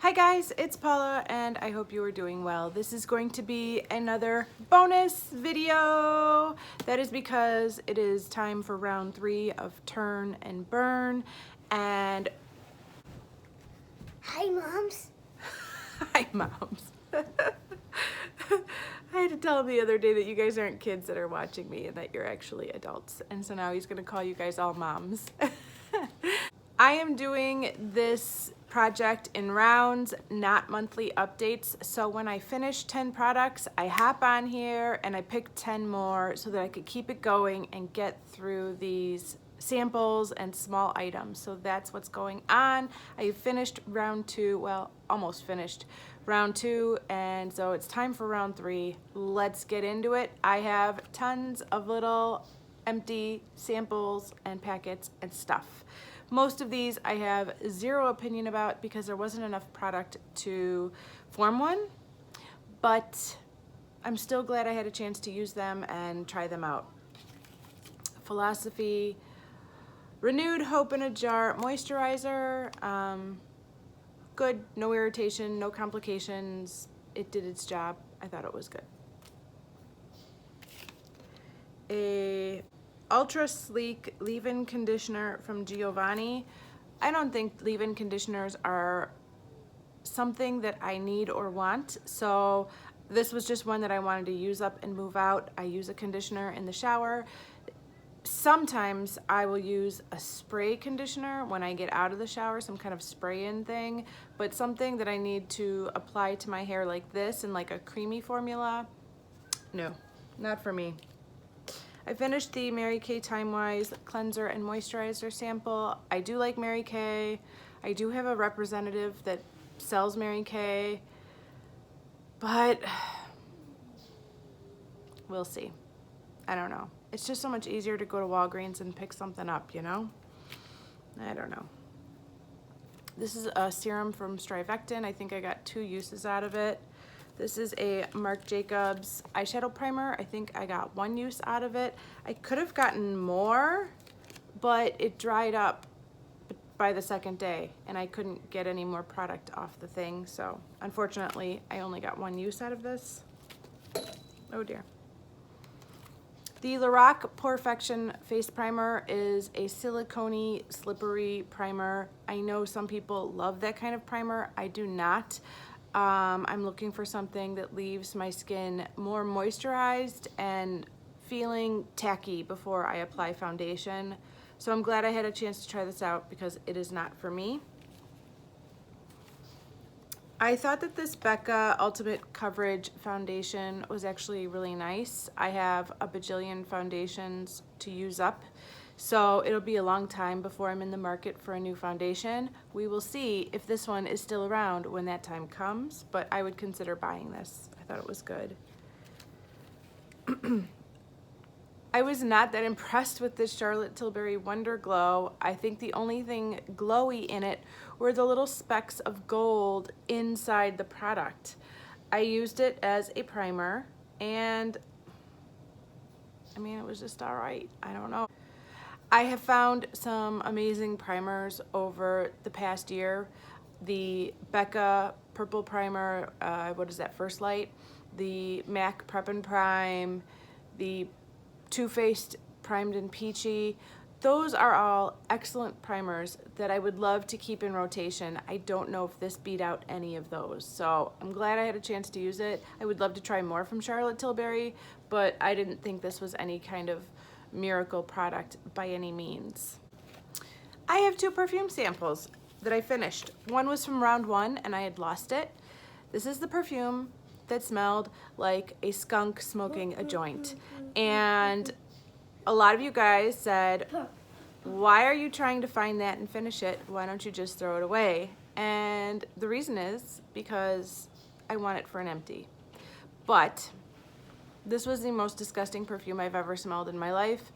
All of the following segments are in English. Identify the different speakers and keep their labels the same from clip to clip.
Speaker 1: Hi guys, it's Paula and I hope you are doing well. This is going to be another bonus video. That is because it is time for round 3 of Turn and Burn. And
Speaker 2: hi moms.
Speaker 1: hi moms. I had to tell him the other day that you guys aren't kids that are watching me and that you're actually adults. And so now he's gonna call you guys all moms. I am doing this project in rounds, not monthly updates. So when I finish 10 products, I hop on here and I pick 10 more so that I could keep it going and get through these samples and small items. So that's what's going on. I finished round 2, well, almost finished round 2, and so it's time for round 3. Let's get into it. I have tons of little empty samples and packets and stuff. Most of these I have zero opinion about because there wasn't enough product to form one, but I'm still glad I had a chance to use them and try them out. Philosophy, Renewed Hope in a Jar Moisturizer, good, no irritation, no complications. It did its job. I thought it was good. A Ultra Sleek Leave-In Conditioner from Giovanni. I don't think leave-in conditioners are something that I need or want, so this was just one that I wanted to use up and move out. I use a conditioner in the shower. Sometimes I will use a spray conditioner when I get out of the shower, some kind of spray-in thing, but something that I need to apply to my hair like this in like a creamy formula, no, not for me. I finished the Mary Kay Time Wise cleanser and moisturizer sample. I do like Mary Kay. I do have a representative that sells Mary Kay, but we'll see. I don't know. It's just so much easier to go to Walgreens and pick something up, you know? I don't know. This is a serum from Strivectin. I think I got 2 uses out of it. This is a Marc Jacobs eyeshadow primer. I think I got 1 use out of it. I could have gotten more, but it dried up by the second day and I couldn't get any more product off the thing. So unfortunately, I only got 1 use out of this. Oh dear. The Lorac Porefection Face Primer is a silicone-y, slippery primer. I know some people love that kind of primer. I do not. I'm looking for something that leaves my skin more moisturized and feeling tacky before I apply foundation. So I'm glad I had a chance to try this out because it is not for me. I thought that this Becca Ultimate Coverage Foundation was actually really nice. I have a bajillion foundations to use up, so it'll be a long time before I'm in the market for a new foundation. We will see if this one is still around when that time comes, but I would consider buying this. I thought it was good. I was not that impressed with this Charlotte Tilbury Wonder Glow. I think the only thing glowy in it were the little specks of gold inside the product. I used it as a primer and I mean, it was just all right. I don't know. I have found some amazing primers over the past year. The Becca Purple Primer, what is that, First Light? The MAC Prep and Prime, the Too Faced Primed and Peachy. Those are all excellent primers that I would love to keep in rotation. I don't know if this beat out any of those, so I'm glad I had a chance to use it. I would love to try more from Charlotte Tilbury, but I didn't think this was any kind of miracle product by any means. I have 2 perfume samples that I finished. One was from round 1 and I had lost it. This is the perfume that smelled like a skunk smoking a joint. And a lot of you guys said, why are you trying to find that and finish it? Why don't you just throw it away? And the reason is because I want it for an empty. But this was the most disgusting perfume I've ever smelled in my life.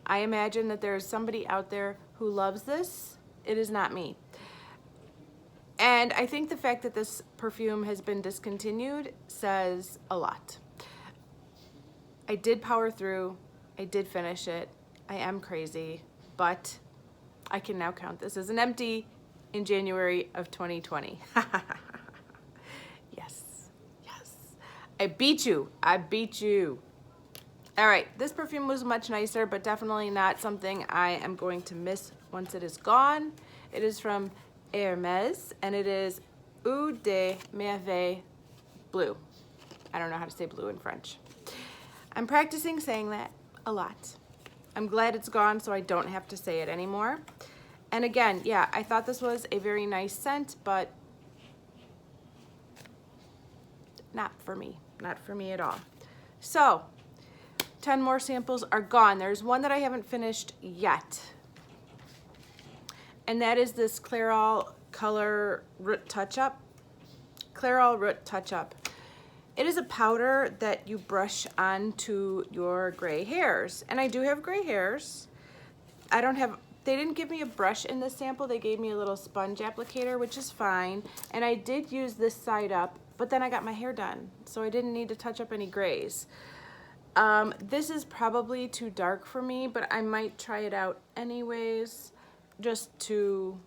Speaker 1: I imagine that there is somebody out there who loves this. It is not me. And I think the fact that this perfume has been discontinued says a lot. I did power through. I did finish it. I am crazy, but I can now count this as an empty in January of 2020. Yes, yes. I beat you. I beat you. All right, this perfume was much nicer, but definitely not something I am going to miss once it is gone. It is from Hermes, and it is Eau de Merveille Blue. I don't know how to say blue in French. I'm practicing saying that a lot. I'm glad it's gone so I don't have to say it anymore. And again, yeah, I thought this was a very nice scent, but not for me. Not for me at all. So, 10 more samples are gone. There's one that I haven't finished yet. And that is this Clairol Color Root Touch-Up. Clairol Root Touch-Up. It is a powder that you brush onto your gray hairs. And I do have gray hairs. They didn't give me a brush in this sample. They gave me a little sponge applicator, which is fine. And I did use this side up, but then I got my hair done. So I didn't need to touch up any grays. This is probably too dark for me, but I might try it out anyways, just to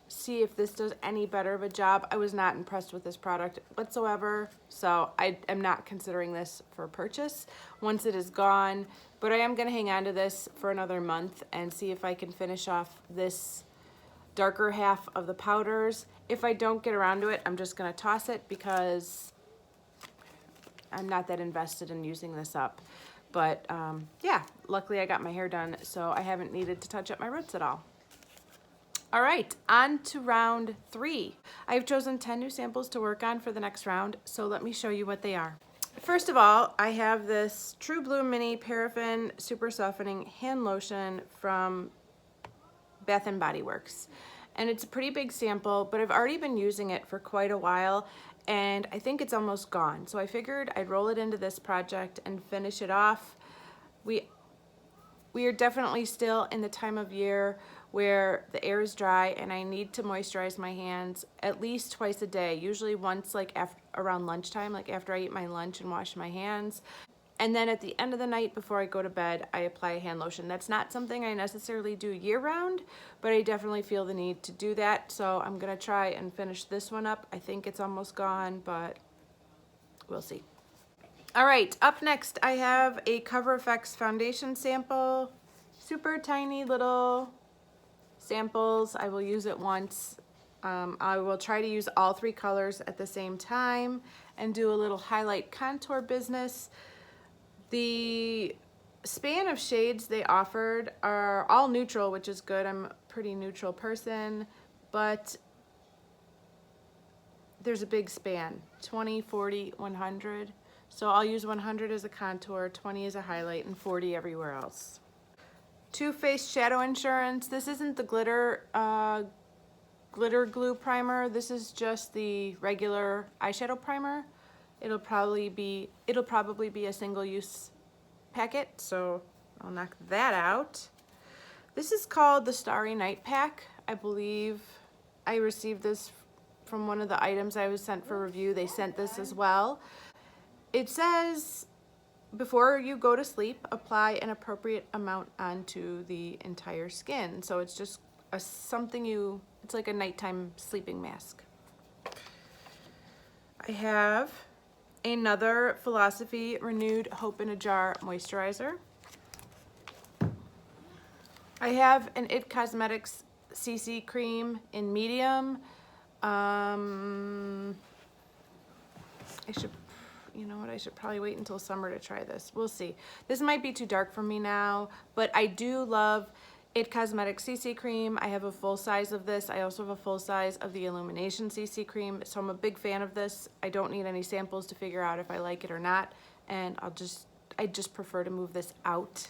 Speaker 1: see if this does any better of a job. I was not impressed with this product whatsoever, so I am not considering this for purchase once it is gone, but I am going to hang on to this for another month and see if I can finish off this darker half of the powders. If I don't get around to it, I'm just going to toss it because I'm not that invested in using this up. But yeah, luckily I got my hair done, so I haven't needed to touch up my roots at all. All right, on to round 3. I've chosen 10 new samples to work on for the next round, so let me show you what they are. First of all, I have this True Blue Mini Paraffin Super Softening Hand Lotion from Bath & Body Works. And it's a pretty big sample, but I've already been using it for quite a while, and I think it's almost gone. So I figured I'd roll it into this project and finish it off. We are definitely still in the time of year where the air is dry and I need to moisturize my hands at least twice a day, usually once like around lunchtime, like after I eat my lunch and wash my hands. And then at the end of the night before I go to bed, I apply a hand lotion. That's not something I necessarily do year round, but I definitely feel the need to do that. So I'm gonna try and finish this one up. I think it's almost gone, but we'll see. All right, up next, I have a Cover FX foundation sample. Super tiny little samples. I will use it once. I will try to use all 3 colors at the same time and do a little highlight contour business. The span of shades they offered are all neutral, which is good. I'm a pretty neutral person, but there's a big span, 20, 40, 100. So I'll use 100 as a contour, 20 as a highlight, and 40 everywhere else. Too Faced Shadow Insurance. This isn't the glitter glue primer. This is just the regular eyeshadow primer. It'll probably be a single-use packet, so I'll knock that out. This is called the Starry Night Pack. I believe I received this from one of the items I was sent for review. They sent this as well. It says, before you go to sleep, apply an appropriate amount onto the entire skin. So it's just it's like a nighttime sleeping mask. I have another Philosophy Renewed Hope in a Jar moisturizer. I have an IT Cosmetics CC cream in medium. You know what, I should probably wait until summer to try this. We'll see. This might be too dark for me now, but I do love IT Cosmetics CC cream. I have a full size of this. I also have a full size of the Illumination CC cream, so I'm a big fan of this. I don't need any samples to figure out if I like it or not, and I just prefer to move this out.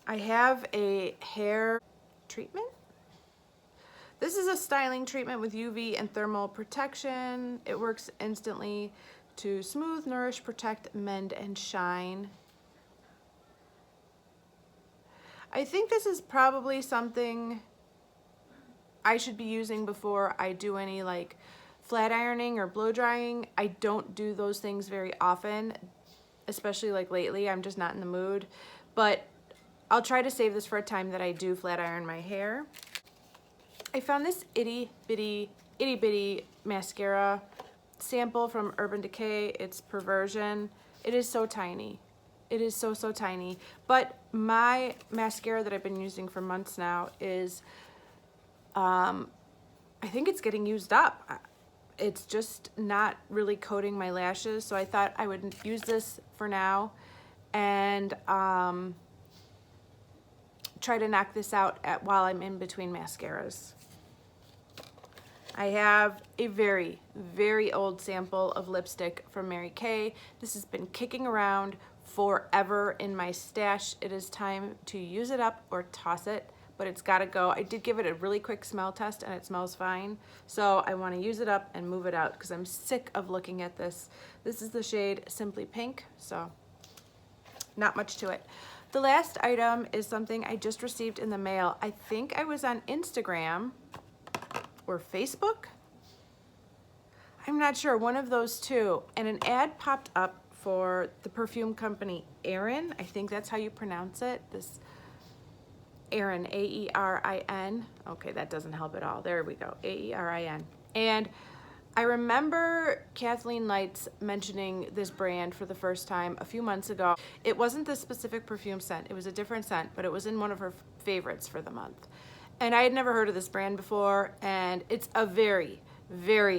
Speaker 1: I have a hair treatment. This is a styling treatment with UV and thermal protection. It works instantly to smooth, nourish, protect, mend, and shine. I think this is probably something I should be using before I do any like flat ironing or blow drying. I don't do those things very often, especially like lately. I'm just not in the mood. But I'll try to save this for a time that I do flat iron my hair. I found this itty bitty mascara sample from Urban Decay. It's Perversion. It is so tiny. It is so tiny. But my mascara that I've been using for months now is, I think it's getting used up. It's just not really coating my lashes, so I thought I would use this for now and try to knock this out while I'm in between mascaras. I have a very old sample of lipstick from Mary Kay. This has been kicking around forever in my stash. It is time to use it up or toss it, but it's gotta go. I did give it a really quick smell test and it smells fine. So I wanna use it up and move it out because I'm sick of looking at this. This is the shade Simply Pink, so not much to it. The last item is something I just received in the mail. I think I was on Instagram or Facebook. I'm not sure, one of those two. And an ad popped up for the perfume company Erin. I think that's how you pronounce it. This Erin, A-E-R-I-N. Okay, that doesn't help at all. There we go, A-E-R-I-N. And I remember Kathleen Lights mentioning this brand for the first time a few months ago. It wasn't this specific perfume scent, it was a different scent, but it was in one of her favorites for the month. And I had never heard of this brand before, and it's a very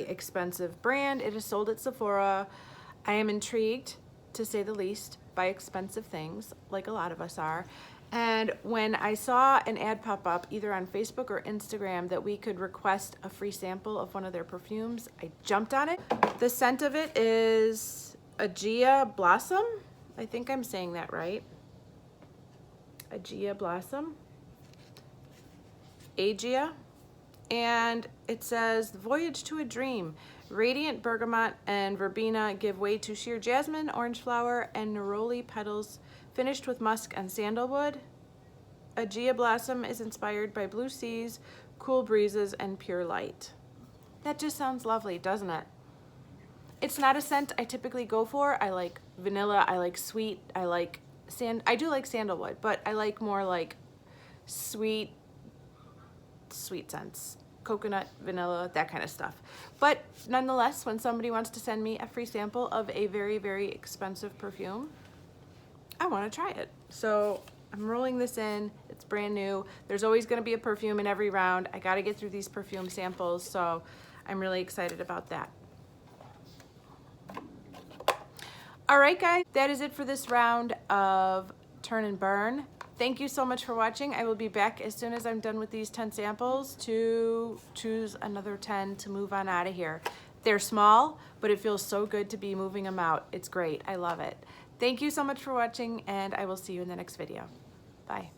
Speaker 1: expensive brand. It is sold at Sephora. I am intrigued, to say the least, by expensive things, like a lot of us are. And when I saw an ad pop up, either on Facebook or Instagram, that we could request a free sample of one of their perfumes, I jumped on it. The scent of it is Agia Blossom. I think I'm saying that right. Agia Blossom. Agia, and it says Voyage to a Dream. Radiant bergamot and verbena give way to sheer jasmine, orange flower, and neroli petals finished with musk and sandalwood. Agia Blossom is inspired by blue seas, cool breezes, and pure light. That just sounds lovely, doesn't it? It's not a scent I typically go for. I like vanilla, I like sweet, I do like sandalwood, but I like more like sweet scents, coconut, vanilla, that kind of stuff. But nonetheless, when somebody wants to send me a free sample of a very expensive perfume, I want to try it. So I'm rolling this in. It's brand new. There's always going to be a perfume in every round. I got to get through these perfume samples, so I'm really excited about that. All right, guys, that is it for this round of Turn and Burn. Thank you so much for watching. I will be back as soon as I'm done with these 10 samples to choose another 10 to move on out of here. They're small, but it feels so good to be moving them out. It's great. I love it. Thank you so much for watching, and I will see you in the next video. Bye.